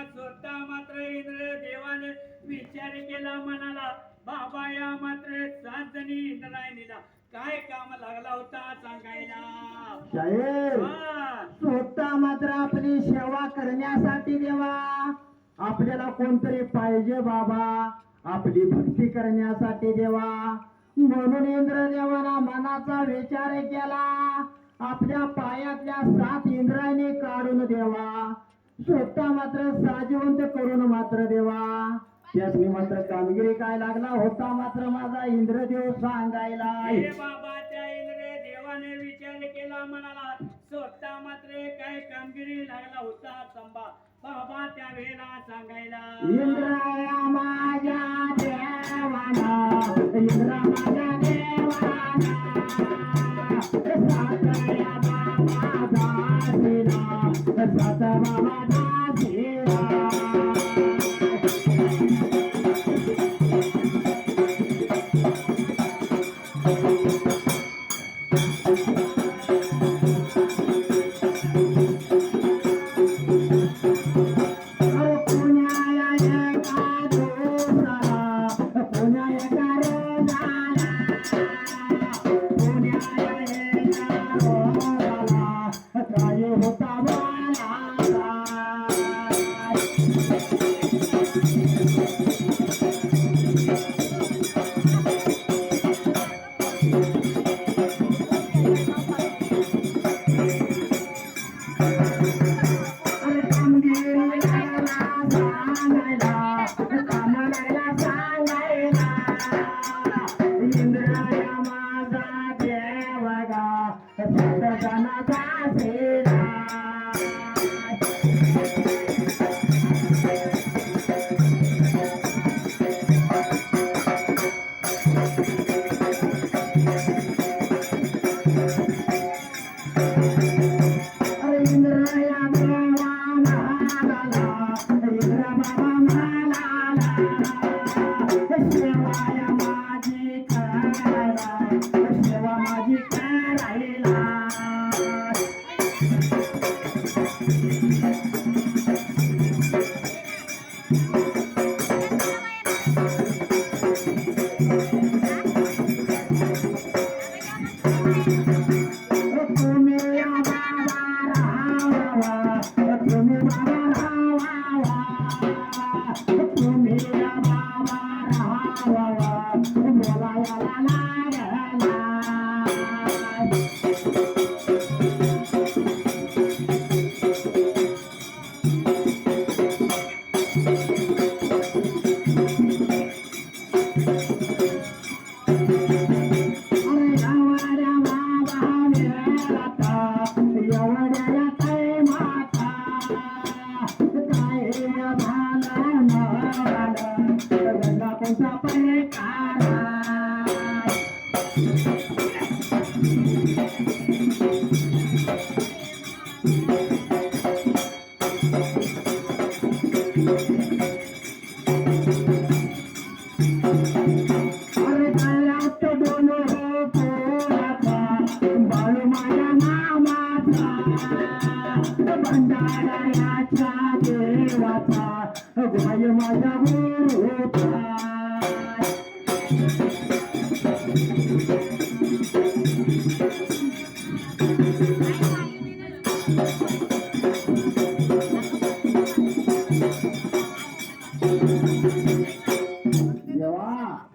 स्वतः मात्र इंद्र देवाने विचार केला मनाला, बाबा या मात्र 7 जणी इंद्रायणीला काय काम लागला होता सांगायला. शाहीर हा. स्वतः मात्र आपली सेवा करण्यासाठी देवा आपल्याला कोणतरी पाहिजे बाबा, आपली भक्ती करण्यासाठी देवा. म्हणून इंद्रदेवाना मनाचा विचार केला, आपल्या पायातल्या 7 इंद्रायणी काढून देवा, स्वतः मात्र साजिवंत करून मात्र देवा. त्यास मी मात्र कामगिरी काय लागला होता मात्र माझा इंद्रदेव सांगायला. हे बाबा त्या इंद्र देवाने विचार केला मनाला, स्वतः मात्र काय कामगिरी लागला होता संभा बाबा त्या वेळेला सांगायला. इंद्रा माझ्या देवाना, इंद्रा माझ्या देवाना, सातया बाबा दासीना, सात बाबा दासीना.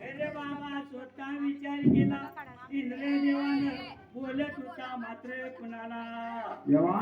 अरे बाबा स्वतः विचार केला, इंद्र देवानं बोलत होता मात्र कुणाला. देवा